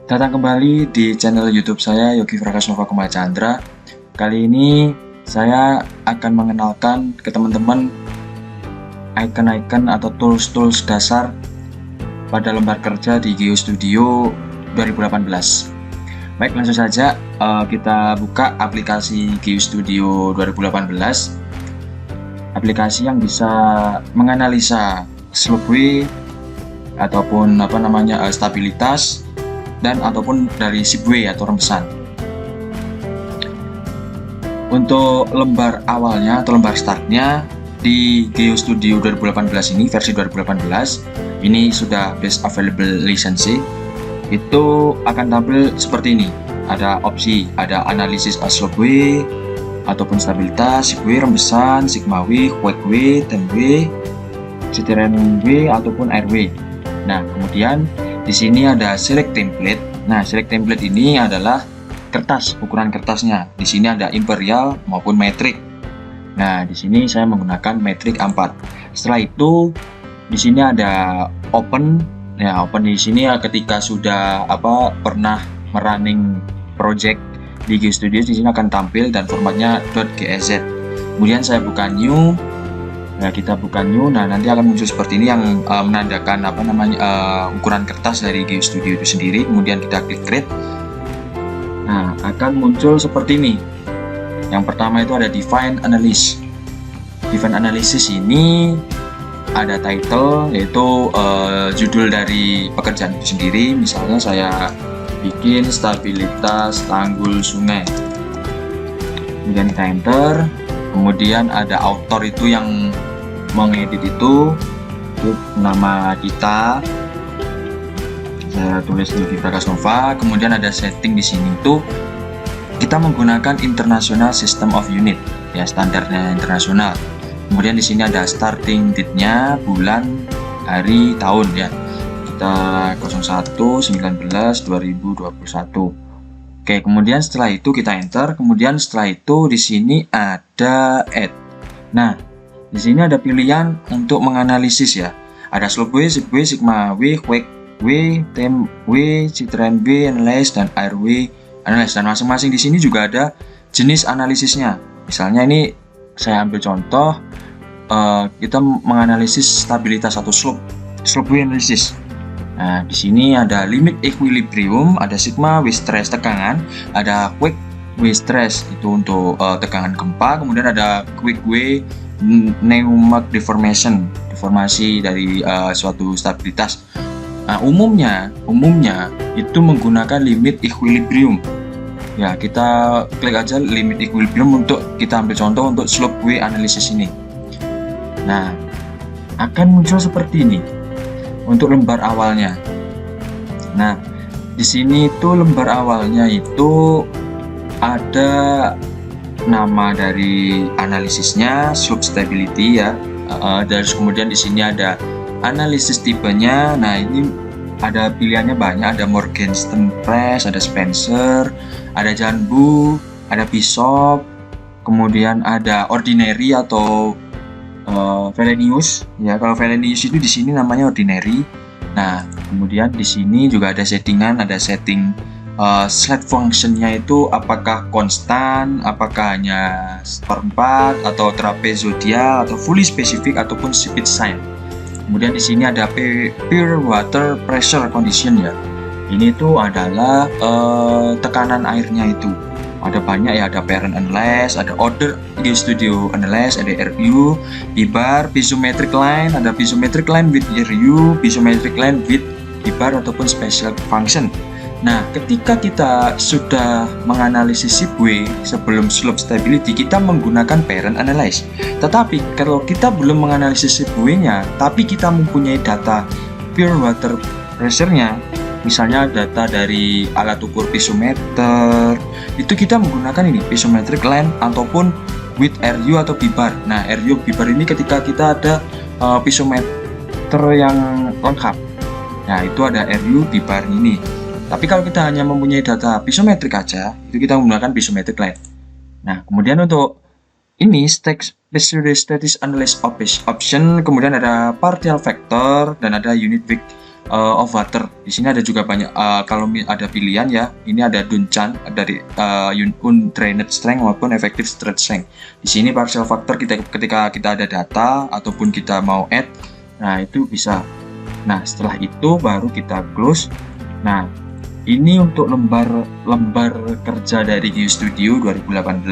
Datang kembali di channel YouTube saya Yogi Prakasnova Kumala Chandra. Kali ini saya akan mengenalkan ke teman-teman icon-icon atau tools-tools dasar pada lembar kerja di GeoStudio 2018. Baik, langsung saja kita buka aplikasi GeoStudio 2018. Aplikasi yang bisa menganalisa slopeway ataupun stabilitas dan ataupun dari shipway atau rembesan. Untuk lembar awalnya atau lembar startnya di GeoStudio 2018 ini, versi 2018 ini sudah best available license, itu akan tampil seperti ini. Ada opsi, ada analisis slopeway ataupun stabilitas, shipway, rembesan, sigma way, quake way, tenway, citerrain way ataupun airway. Nah, kemudian di sini ada select template. Nah, select template ini adalah kertas, ukuran kertasnya. Di sini ada imperial maupun metrik. Nah, di sini saya menggunakan metrik A4. Setelah itu di sini ada open. Ya, open di sini ya ketika sudah pernah merunning project di GeoStudio, di sini akan tampil dan formatnya .gz. Kemudian saya buka new. Nah, kita buka new. Nah, nanti akan muncul seperti ini yang menandakan ukuran kertas dari GeoStudio itu sendiri. Kemudian kita klik create. Nah, akan muncul seperti ini. Yang pertama itu ada define analysis. Define analysis ini ada title, yaitu judul dari pekerjaan itu sendiri. Misalnya saya bikin stabilitas tanggul sungai. Kemudian kita enter. Kemudian ada author itu yang mengedit itu nama kita, saya tulis Yogi Prakasnova. Kemudian ada setting di sini itu kita menggunakan International System of Unit, ya standarnya internasional. Kemudian di sini ada starting date-nya, bulan, hari, tahun ya. Kita 01/19/2021. Oke, kemudian setelah itu kita enter. Kemudian setelah itu di sini ada add. Nah, di sini ada pilihan untuk menganalisis ya. Ada slopeway, shipway, sigma way, quake way, tem way, citerrain way, analyze dan airway analyze. Dan masing-masing di sini juga ada jenis analisisnya. Misalnya ini saya ambil contoh, kita menganalisis stabilitas atau slopeway analysis. Nah, di sini ada limit equilibrium, ada sigma with stress tegangan, ada quake with stress itu untuk tegangan gempa, kemudian ada quake way pneumatic deformation, deformasi dari suatu stabilitas. Nah, umumnya itu menggunakan limit equilibrium. Ya, kita klik aja limit equilibrium untuk kita ambil contoh untuk slopeway analysis ini. Nah, akan muncul seperti ini untuk lembar awalnya. Nah, di sini itu lembar awalnya itu ada nama dari analisisnya, slope stability ya. Dan kemudian di sini ada analisis tipenya. Nah, ini ada pilihannya banyak, ada Morgenstern Press, ada Spencer, ada Janbu, ada Bishop, kemudian ada ordinary atau Wallenius ya. Kalau Wallenius itu di sini namanya ordinary. Nah, kemudian di sini juga ada settingan, ada setting slide functionnya itu apakah konstan, apakah hanya seperempat atau trapezodial atau fully specific ataupun speed sign. Kemudian di sini ada pure water pressure condition ya. Ini tuh adalah tekanan airnya itu. Ada banyak ya, ada parent analyze, ada order GeoStudio analyze, ada RU, bibar, piezometric line, ada piezometric line with RU, piezometric line with bibar ataupun special function. Nah, ketika kita sudah menganalisis shipway sebelum slope stability, kita menggunakan parent analyze. Tetapi kalau kita belum menganalisis shipway-nya, tapi kita mempunyai data pure water pressure-nya, misalnya data dari alat ukur piezometer, itu kita menggunakan ini piezometric line ataupun with RU atau bibar. Nah, RU bibar ini ketika kita ada piezometer yang lengkap. Nah, itu ada RU bibar ini. Tapi kalau kita hanya mempunyai data piezometrik aja, itu kita menggunakan piezometric line. Nah, kemudian untuk ini status analysis option, kemudian ada partial factor dan ada unit weak of water. Di sini ada juga banyak kalau ada pilihan ya. Ini ada Duncan dari untrained strength maupun effective strength. Di sini partial factor ketika kita ada data ataupun kita mau add, nah itu bisa. Nah setelah itu baru kita close. Nah ini untuk lembar kerja dari GeoStudio 2018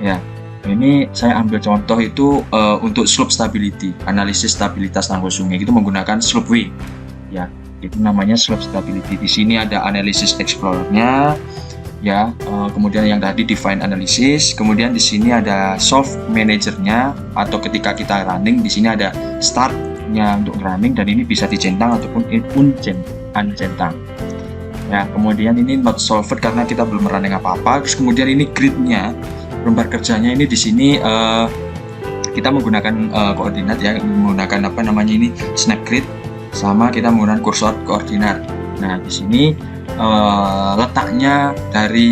ya. Ini saya ambil contoh itu untuk slope stability, analisis stabilitas tanggul sungai itu menggunakan SlopeWay ya, itu namanya slope stability. Di sini ada analisis explorernya ya, kemudian yang tadi define analysis, kemudian di sini ada solve managernya atau ketika kita running di sini ada startnya untuk running dan ini bisa dicentang ataupun uncentang ya. Kemudian ini not solved karena kita belum running apa-apa. Terus kemudian ini gridnya, lembar kerjanya ini di sini kita menggunakan koordinat ya, menggunakan apa namanya ini snap grid, sama kita menggunakan kursor koordinat. Nah di sini letaknya dari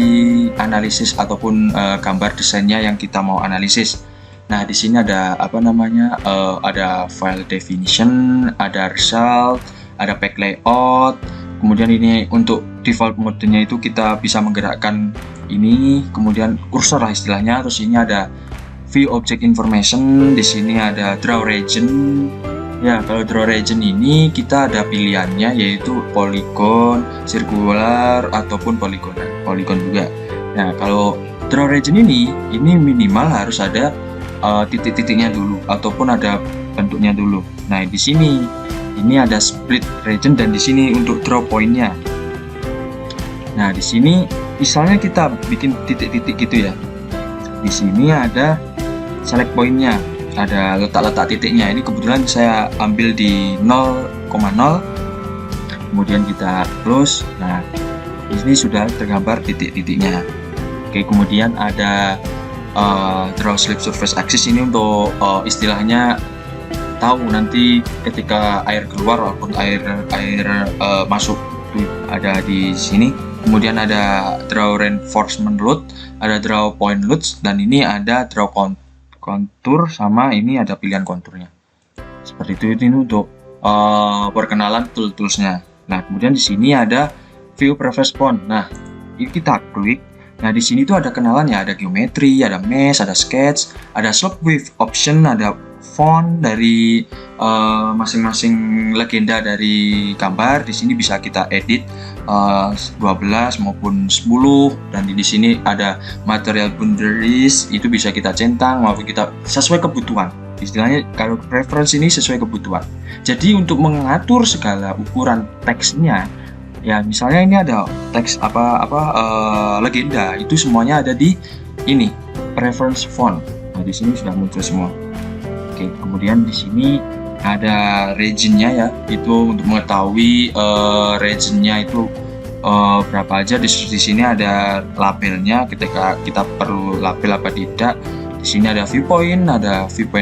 analisis ataupun gambar desainnya yang kita mau analisis. Nah di sini ada apa namanya ada file definition, ada result, ada pack layout. Kemudian ini untuk default modenya itu kita bisa menggerakkan ini, kemudian kursor lah istilahnya. Terus ini ada view object information, di sini ada draw region ya. Kalau draw region ini kita ada pilihannya yaitu polygon, circular ataupun polygon juga. Nah kalau draw region ini minimal harus ada titik-titiknya dulu ataupun ada bentuknya dulu. Nah di sini ini ada split region dan di sini untuk draw pointnya. Nah di sini misalnya kita bikin titik-titik gitu ya. Di sini ada select pointnya, ada letak-letak titiknya. Ini kebetulan saya ambil di 0,0. Kemudian kita close. Nah di sini sudah tergambar titik-titiknya. Oke, kemudian ada draw slip surface axis. Ini untuk istilahnya tahu nanti ketika air keluar ataupun air masuk itu ada di sini. Kemudian ada draw reinforcement load, ada draw point loads, dan ini ada draw kontur sama ini ada pilihan konturnya. Seperti itu ini untuk perkenalan toolsnya. Nah kemudian di sini ada view preface font. Nah ini kita klik. Nah di sini tuh ada kenalannya, ada geometri, ada mesh, ada sketch, ada slope wave option, ada font dari masing-masing legenda dari gambar. Di sini bisa kita edit 12 maupun 10, dan di sini ada material boundaries, itu bisa kita centang maupun kita sesuai kebutuhan. Istilahnya kalau preference ini sesuai kebutuhan. Jadi untuk mengatur segala ukuran teksnya ya, misalnya ini ada teks legenda, itu semuanya ada di ini preference font. Nah di sini sudah muncul semua. Oke, kemudian di sini ada regionnya ya, itu untuk mengetahui regionnya itu berapa aja. Di sini ada labelnya ketika kita perlu label apa tidak. Di sini ada viewpoint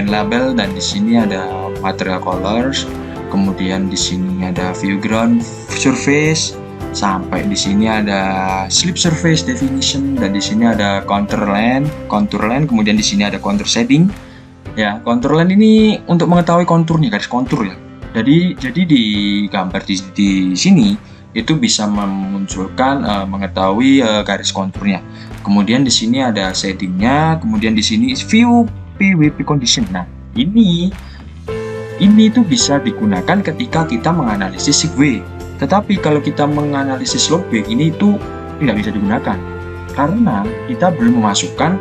label, dan di sini ada material colors. Kemudian di sini ada view ground surface, sampai di sini ada slip surface definition, dan di sini ada contour line. Kemudian di sini ada contour shading. Ya, contour line ini untuk mengetahui konturnya, garis kontur ya. Jadi di gambar di sini itu bisa memunculkan mengetahui garis konturnya. Kemudian di sini ada shadingnya. Kemudian di sini view PWP condition. Nah, ini tuh bisa digunakan ketika kita menganalisis SIGWAY. Tetapi kalau kita menganalisis SlopeWay ini itu tidak bisa digunakan karena kita belum memasukkan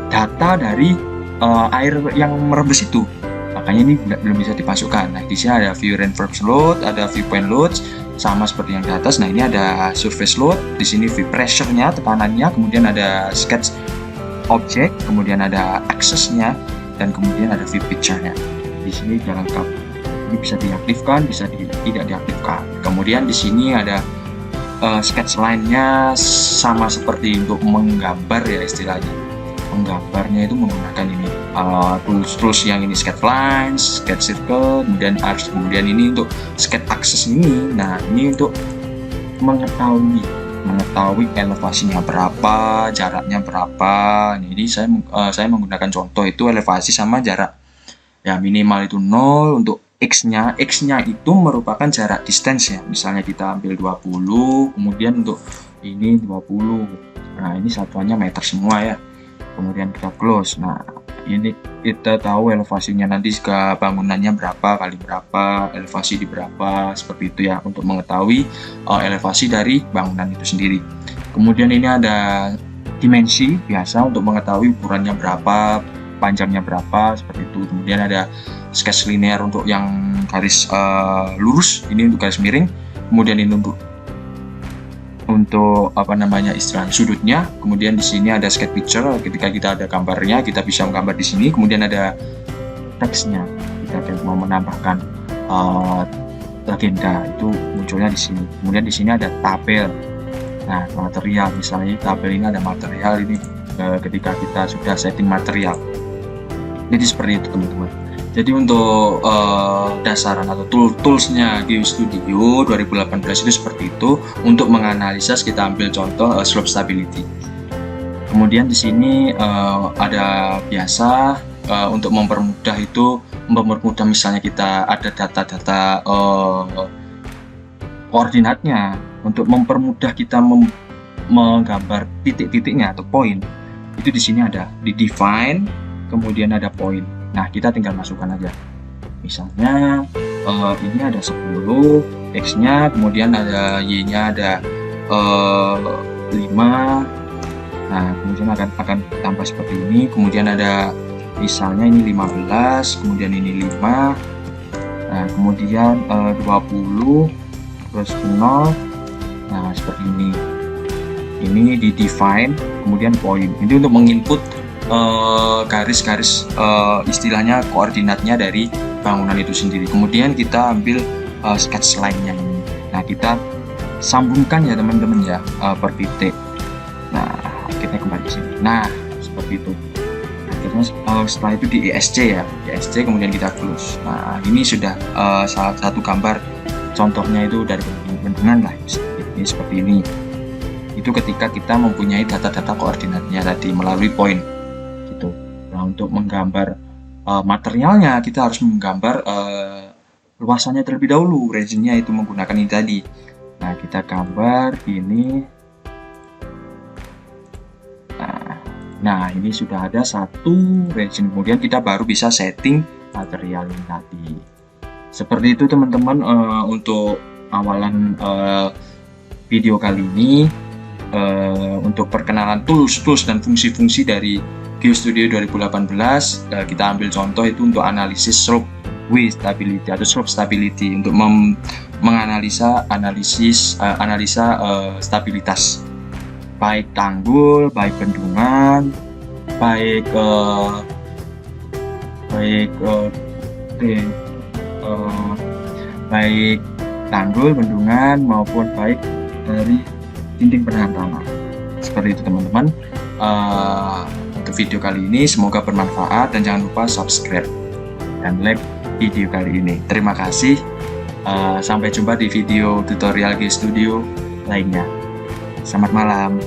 data dari air yang merebes itu. Makanya ini belum bisa dimasukkan. Nah, di sini ada view reinforcement load, ada viewpoint load, sama seperti yang di atas. Nah, ini ada surface load, di sini view pressure-nya, tekanannya, kemudian ada sketch object, kemudian ada access-nya, dan kemudian ada view picture-nya. Di sini sudah lengkap. Ini bisa diaktifkan, bisa tidak diaktifkan. Kemudian di sini ada sketch line-nya, sama seperti untuk menggambar ya istilahnya. Menggambarnya itu menggunakan ini tools yang ini, sketch lines, sketch circle, kemudian arcs, kemudian ini untuk sketch axis ini. Nah ini untuk mengetahui elevasinya berapa, jaraknya berapa. Jadi saya menggunakan contoh itu elevasi sama jarak. Ya minimal itu 0, untuk X-nya itu merupakan jarak distance ya. Misalnya kita ambil 20, kemudian untuk ini 20. Nah, ini satuannya meter semua ya. Kemudian kita close. Nah, ini kita tahu elevasinya nanti jika bangunannya berapa kali berapa, elevasi di berapa, seperti itu ya, untuk mengetahui elevasi dari bangunan itu sendiri. Kemudian ini ada dimensi biasa untuk mengetahui ukurannya berapa, panjangnya berapa, seperti itu. Kemudian ada sketch linear untuk yang garis lurus, ini untuk garis miring. Kemudian ini untuk apa namanya istilahnya sudutnya. Kemudian di sini ada sketch picture, ketika kita ada gambarnya kita bisa menggambar di sini. Kemudian ada teksnya, kita mau menambahkan legenda itu munculnya di sini. Kemudian di sini ada tabel. Nah, material, misalnya tabel ini ada material ini ketika kita sudah setting material. Jadi seperti itu teman-teman. Jadi untuk dasaran atau toolsnya GeoStudio 2018 itu seperti itu. Untuk menganalisa kita ambil contoh slope stability. Kemudian di sini ada biasa untuk mempermudah misalnya kita ada data-data koordinatnya, untuk mempermudah kita menggambar titik-titiknya atau poin. Itu di sini ada di define, kemudian ada poin. Nah, kita tinggal masukkan aja. Misalnya ini ada 10 X-nya, kemudian ada Y-nya ada 5. Nah, kemudian akan tambah seperti ini. Kemudian ada misalnya ini 15, kemudian ini 5. Nah, kemudian 20 terus 0. Nah, seperti ini. Ini di define, kemudian poin. Ini untuk menginput garis-garis istilahnya koordinatnya dari bangunan itu sendiri. Kemudian kita ambil sketch line-nya ini. Nah, kita sambungkan ya teman-teman ya per titik. Nah, kita kembali sini. Nah, seperti itu. Akhirnya setelah itu di ESC ya, ESC kemudian kita close. Nah, ini sudah salah satu gambar contohnya itu dari bendungan lah. Ini seperti ini. Itu ketika kita mempunyai data-data koordinatnya tadi melalui poin gitu. Nah, untuk menggambar materialnya kita harus menggambar luasannya terlebih dahulu, region-nya itu menggunakan ini tadi. Nah, kita gambar ini. Nah, ini sudah ada satu region, kemudian kita baru bisa setting material ini tadi. Seperti itu teman-teman untuk awalan video kali ini. Untuk perkenalan tools dan fungsi-fungsi dari GeoStudio 2018, kita ambil contoh itu untuk analisis slope stability atau slope stability, untuk menganalisa analisa stabilitas baik tanggul, baik bendungan, baik tanggul, bendungan maupun baik dari dinding penahan tanah. Seperti itu teman-teman. Untuk video kali ini semoga bermanfaat, dan jangan lupa subscribe dan like video kali ini. Terima kasih. Sampai jumpa di video tutorial GeoStudio lainnya. Selamat malam.